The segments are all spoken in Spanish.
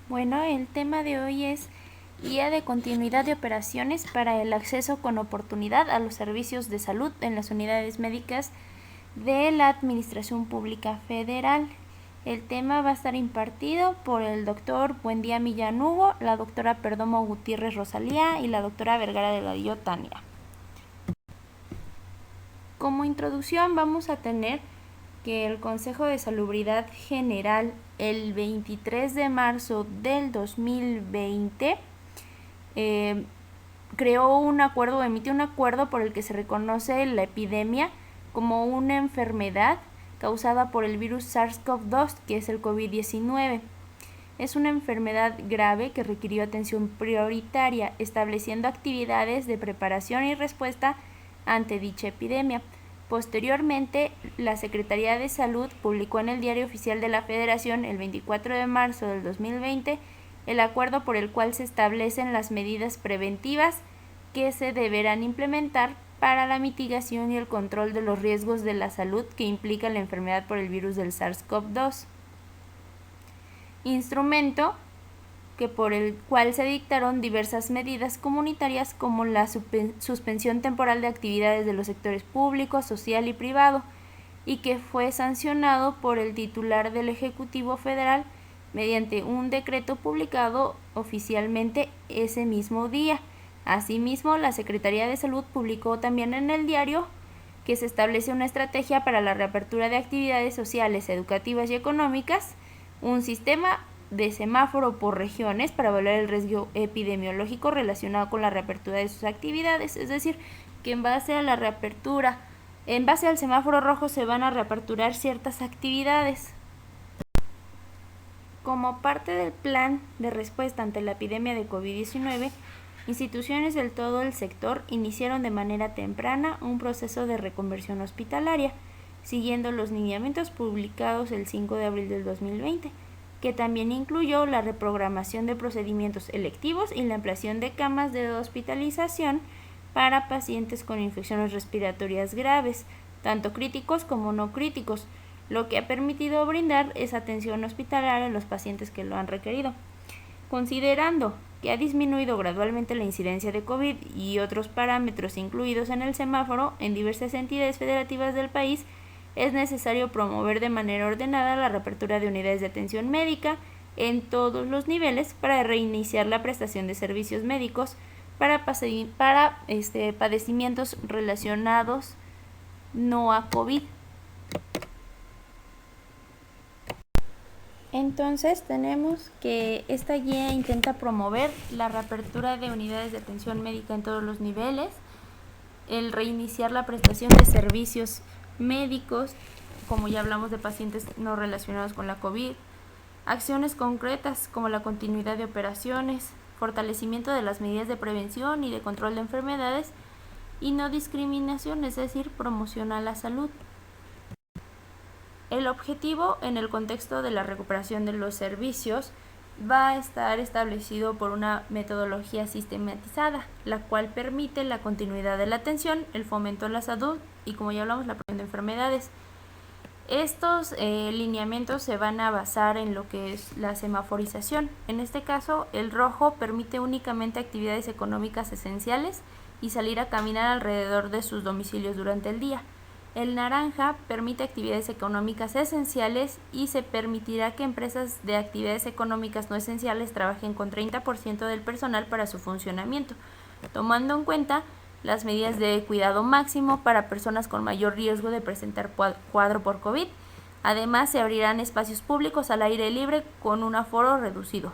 Bueno, el tema de hoy es guía de continuidad de operaciones para el acceso con oportunidad a los servicios de salud en las unidades médicas de la Administración Pública Federal. El tema va a estar impartido por el doctor Buendía Millán Hugo, la doctora Perdomo Gutiérrez Rosalía y la doctora Vergara Delgadillo Tania. Como introducción vamos a tener que el Consejo de Salubridad General el 23 de marzo del 2020 emitió un acuerdo por el que se reconoce la epidemia como una enfermedad causada por el virus SARS-CoV-2, que es el COVID-19. Es una enfermedad grave que requirió atención prioritaria, estableciendo actividades de preparación y respuesta ante dicha epidemia. Posteriormente, la Secretaría de Salud publicó en el Diario Oficial de la Federación el 24 de marzo del 2020 el acuerdo por el cual se establecen las medidas preventivas que se deberán implementar para la mitigación y el control de los riesgos de la salud que implica la enfermedad por el virus del SARS-CoV-2. Instrumento por el cual se dictaron diversas medidas comunitarias como la suspensión temporal de actividades de los sectores público, social y privado, y que fue sancionado por el titular del Ejecutivo Federal mediante un decreto publicado oficialmente ese mismo día. Asimismo, la Secretaría de Salud publicó también en el diario que se establece una estrategia para la reapertura de actividades sociales, educativas y económicas, un sistema de semáforo por regiones para evaluar el riesgo epidemiológico relacionado con la reapertura de sus actividades, es decir, que en base a la reapertura, en base al semáforo rojo se van a reaperturar ciertas actividades. Como parte del plan de respuesta ante la epidemia de COVID-19, instituciones del todo el sector iniciaron de manera temprana un proceso de reconversión hospitalaria, siguiendo los lineamientos publicados el 5 de abril del 2020, que también incluyó la reprogramación de procedimientos electivos y la ampliación de camas de hospitalización para pacientes con infecciones respiratorias graves, tanto críticos como no críticos, lo que ha permitido brindar esa atención hospitalaria a los pacientes que lo han requerido. Considerando que ha disminuido gradualmente la incidencia de COVID y otros parámetros incluidos en el semáforo en diversas entidades federativas del país, es necesario promover de manera ordenada la reapertura de unidades de atención médica en todos los niveles para reiniciar la prestación de servicios médicos para padecimientos relacionados no a COVID. Entonces tenemos que esta guía intenta promover la reapertura de unidades de atención médica en todos los niveles, el reiniciar la prestación de servicios médicos, como ya hablamos de pacientes no relacionados con la COVID, acciones concretas como la continuidad de operaciones, fortalecimiento de las medidas de prevención y de control de enfermedades y no discriminación, es decir, promoción a la salud. El objetivo en el contexto de la recuperación de los servicios va a estar establecido por una metodología sistematizada, la cual permite la continuidad de la atención, el fomento de la salud y, como ya hablamos, la prevención de enfermedades. Estos lineamientos se van a basar en lo que es la semaforización. En este caso, el rojo permite únicamente actividades económicas esenciales y salir a caminar alrededor de sus domicilios durante el día. El naranja permite actividades económicas esenciales y se permitirá que empresas de actividades económicas no esenciales trabajen con 30% del personal para su funcionamiento, tomando en cuenta las medidas de cuidado máximo para personas con mayor riesgo de presentar cuadro por COVID. Además, se abrirán espacios públicos al aire libre con un aforo reducido.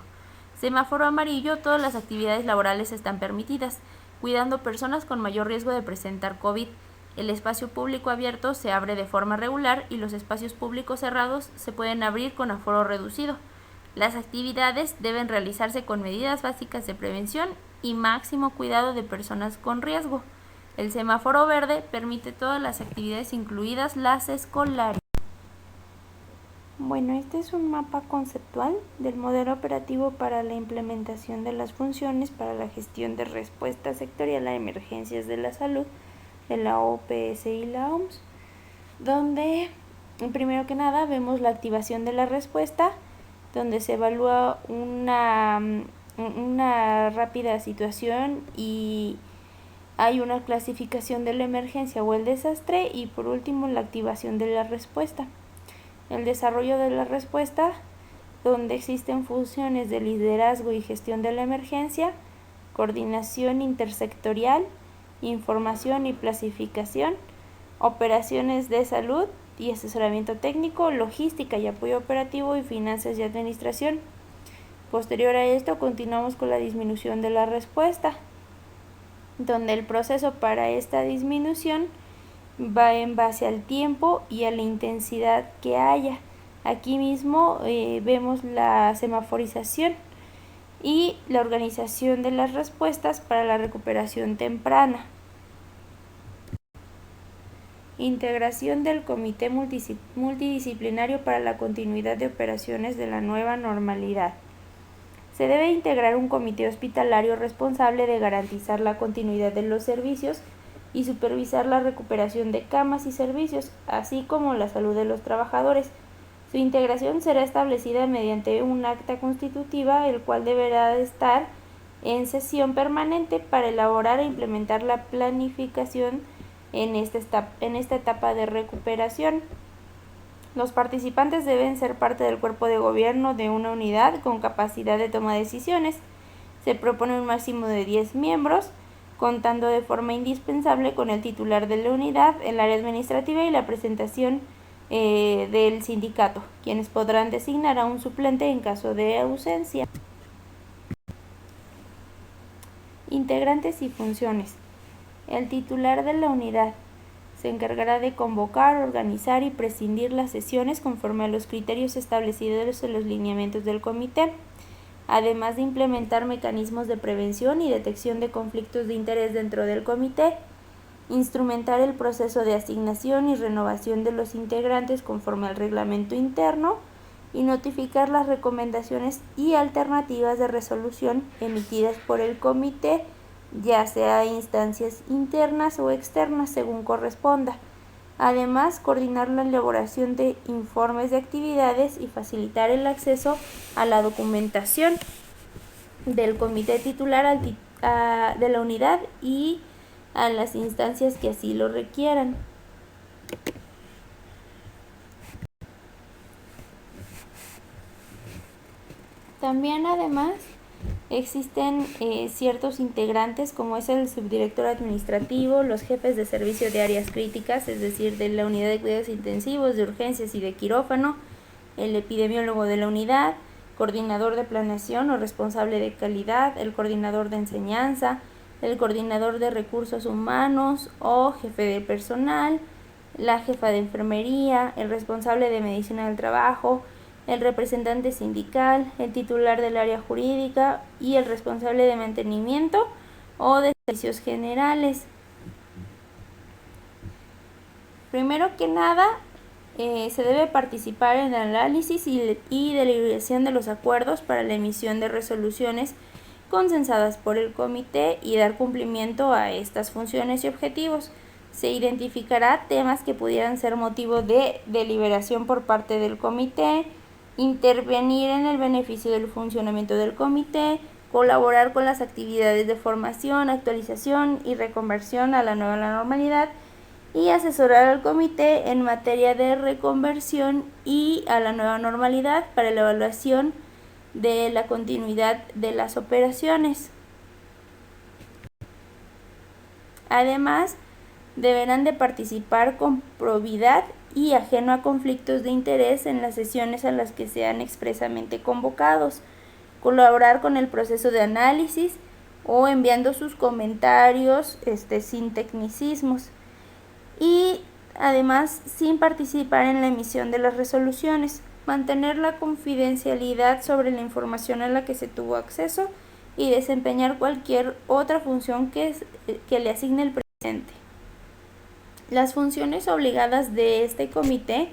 Semáforo amarillo, todas las actividades laborales están permitidas, cuidando personas con mayor riesgo de presentar COVID. El espacio público abierto se abre de forma regular y los espacios públicos cerrados se pueden abrir con aforo reducido. Las actividades deben realizarse con medidas básicas de prevención y máximo cuidado de personas con riesgo. El semáforo verde permite todas las actividades, incluidas las escolares. Bueno, este es un mapa conceptual del modelo operativo para la implementación de las funciones para la gestión de respuesta sectorial a emergencias de la salud de la OPS y la OMS, donde primero que nada vemos la activación de la respuesta donde se evalúa una rápida situación y hay una clasificación de la emergencia o el desastre, y por último la activación de la respuesta. El desarrollo de la respuesta, donde existen funciones de liderazgo y gestión de la emergencia, coordinación intersectorial, información y clasificación, operaciones de salud y asesoramiento técnico, logística y apoyo operativo y finanzas y administración. Posterior a esto continuamos con la disminución de la respuesta, donde el proceso para esta disminución va en base al tiempo y a la intensidad que haya. Aquí mismo vemos la semaforización y la organización de las respuestas para la recuperación temprana. Integración del Comité Multidisciplinario para la continuidad de operaciones de la nueva normalidad. Se debe integrar un comité hospitalario responsable de garantizar la continuidad de los servicios y supervisar la recuperación de camas y servicios, así como la salud de los trabajadores. Su integración será establecida mediante un acta constitutiva, el cual deberá estar en sesión permanente para elaborar e implementar la planificación en esta etapa de recuperación. Los participantes deben ser parte del cuerpo de gobierno de una unidad con capacidad de toma de decisiones. Se propone un máximo de 10 miembros, contando de forma indispensable con el titular de la unidad, el área administrativa y la presentación del sindicato, quienes podrán designar a un suplente en caso de ausencia. Integrantes y funciones. El titular de la unidad se encargará de convocar, organizar y prescindir las sesiones conforme a los criterios establecidos en los lineamientos del comité, además de implementar mecanismos de prevención y detección de conflictos de interés dentro del comité, instrumentar el proceso de asignación y renovación de los integrantes conforme al reglamento interno y notificar las recomendaciones y alternativas de resolución emitidas por el comité, ya sea a instancias internas o externas según corresponda. Además, coordinar la elaboración de informes de actividades y facilitar el acceso a la documentación del comité titular de la unidad y a las instancias que así lo requieran. También, además, existen ciertos integrantes, como es el subdirector administrativo, los jefes de servicio de áreas críticas, es decir, de la unidad de cuidados intensivos, de urgencias y de quirófano, el epidemiólogo de la unidad, coordinador de planeación o responsable de calidad, el coordinador de enseñanza, el coordinador de recursos humanos o jefe de personal, la jefa de enfermería, el responsable de medicina del trabajo, el representante sindical, el titular del área jurídica y el responsable de mantenimiento o de servicios generales. Primero que nada, se debe participar en el análisis y deliberación de los acuerdos para la emisión de resoluciones consensadas por el comité y dar cumplimiento a estas funciones y objetivos. Se identificará temas que pudieran ser motivo de deliberación por parte del comité, intervenir en el beneficio del funcionamiento del comité, colaborar con las actividades de formación, actualización y reconversión a la nueva normalidad y asesorar al comité en materia de reconversión y a la nueva normalidad para la evaluación de la continuidad de las operaciones. Además, deberán de participar con probidad y ajeno a conflictos de interés en las sesiones a las que sean expresamente convocados, colaborar con el proceso de análisis o enviando sus comentarios sin tecnicismos, y además sin participar en la emisión de las resoluciones, mantener la confidencialidad sobre la información a la que se tuvo acceso y desempeñar cualquier otra función que le asigne el presidente. Las funciones obligadas de este comité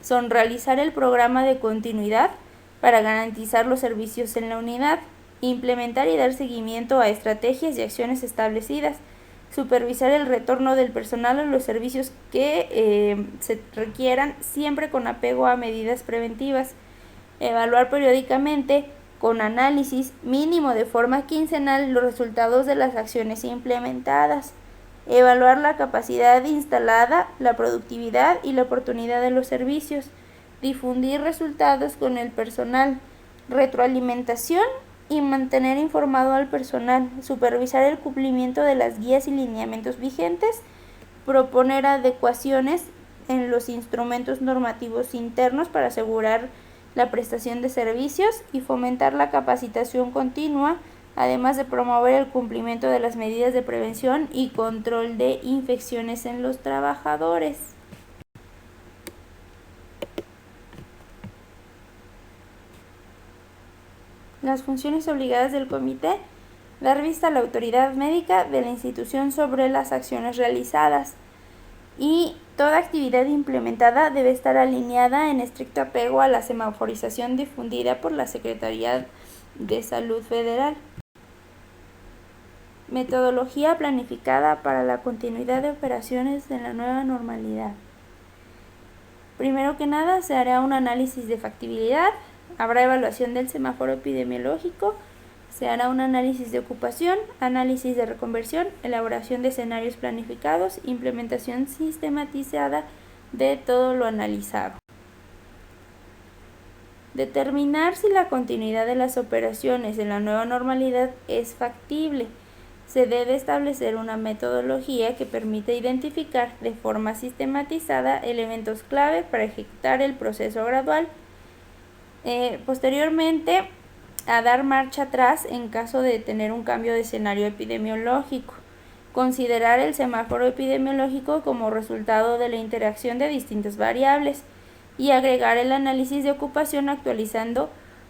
son realizar el programa de continuidad para garantizar los servicios en la unidad, implementar y dar seguimiento a estrategias y acciones establecidas, supervisar el retorno del personal a los servicios que se requieran, siempre con apego a medidas preventivas, Evaluar periódicamente con análisis mínimo de forma quincenal los resultados de las acciones implementadas. Evaluar la capacidad instalada, la productividad y la oportunidad de los servicios. Difundir resultados con el personal. Retroalimentación y mantener informado al personal. Supervisar el cumplimiento de las guías y lineamientos vigentes. Proponer adecuaciones en los instrumentos normativos internos para asegurar la prestación de servicios y fomentar la capacitación continua, además de promover el cumplimiento de las medidas de prevención y control de infecciones en los trabajadores. Las funciones obligadas del comité: dar vista a la autoridad médica de la institución sobre las acciones realizadas, y toda actividad implementada debe estar alineada en estricto apego a la semaforización difundida por la Secretaría de Salud Federal. Metodología planificada para la continuidad de operaciones en la nueva normalidad. Primero que nada, se hará un análisis de factibilidad, habrá evaluación del semáforo epidemiológico, se hará un análisis de ocupación, análisis de reconversión, elaboración de escenarios planificados, implementación sistematizada de todo lo analizado. Determinar si la continuidad de las operaciones en la nueva normalidad es factible. Se debe establecer una metodología que permita identificar de forma sistematizada elementos clave para ejecutar el proceso gradual. Posteriormente, a dar marcha atrás en caso de tener un cambio de escenario epidemiológico. Considerar el semáforo epidemiológico como resultado de la interacción de distintas variables y agregar el análisis de ocupación actualizando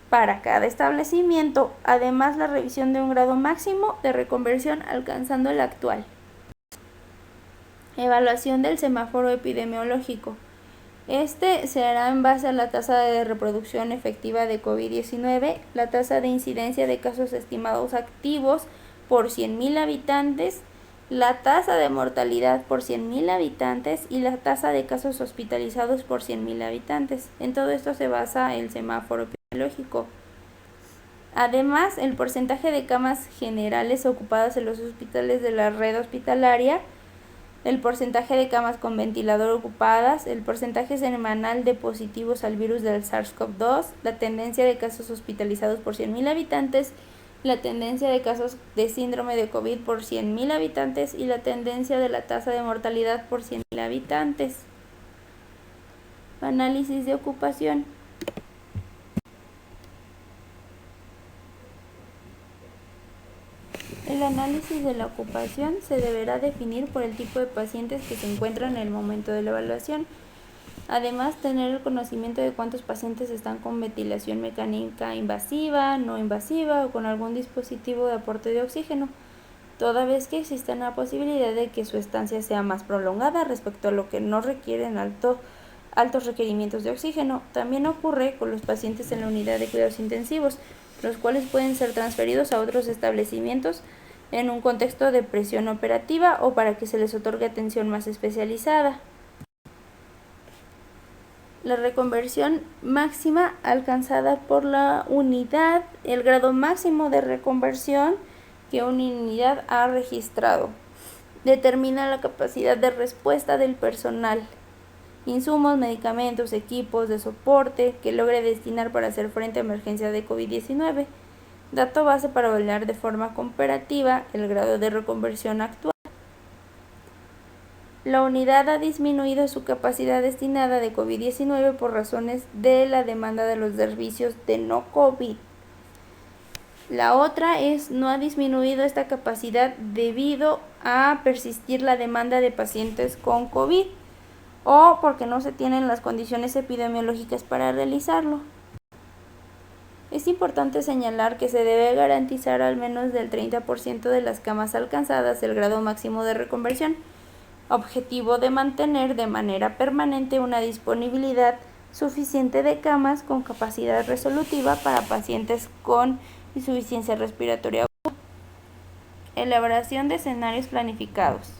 para cada establecimiento, además la revisión de un grado máximo de reconversión alcanzando el actual. Evaluación del semáforo epidemiológico. Este se hará en base a la tasa de reproducción efectiva de COVID-19, la tasa de incidencia de casos estimados activos por 100.000 habitantes, la tasa de mortalidad por 100.000 habitantes y la tasa de casos hospitalizados por 100.000 habitantes. En todo esto se basa el semáforo epidemiológico. Además, el porcentaje de camas generales ocupadas en los hospitales de la red hospitalaria, el porcentaje de camas con ventilador ocupadas, el porcentaje semanal de positivos al virus del SARS-CoV-2, la tendencia de casos hospitalizados por 100.000 habitantes, la tendencia de casos de síndrome de COVID por 100.000 habitantes y la tendencia de la tasa de mortalidad por 100.000 habitantes. Análisis de ocupación. El análisis de la ocupación se deberá definir por el tipo de pacientes que se encuentran en el momento de la evaluación. Además, tener el conocimiento de cuántos pacientes están con ventilación mecánica invasiva, no invasiva o con algún dispositivo de aporte de oxígeno, toda vez que existe la posibilidad de que su estancia sea más prolongada respecto a lo que no requieren altos requerimientos de oxígeno. También ocurre con los pacientes en la unidad de cuidados intensivos, los cuales pueden ser transferidos a otros establecimientos en un contexto de presión operativa o para que se les otorgue atención más especializada. La reconversión máxima alcanzada por la unidad, el grado máximo de reconversión que una unidad ha registrado. Determina la capacidad de respuesta del personal, insumos, medicamentos, equipos de soporte que logre destinar para hacer frente a emergencias de COVID-19. Dato base para evaluar de forma comparativa el grado de reconversión actual. La unidad ha disminuido su capacidad destinada de COVID-19 por razones de la demanda de los servicios de no COVID. La otra es no ha disminuido esta capacidad debido a persistir la demanda de pacientes con COVID o porque no se tienen las condiciones epidemiológicas para realizarlo. Es importante señalar que se debe garantizar al menos del 30% de las camas alcanzadas el grado máximo de reconversión, objetivo de mantener de manera permanente una disponibilidad suficiente de camas con capacidad resolutiva para pacientes con insuficiencia respiratoria aguda. Elaboración de escenarios planificados.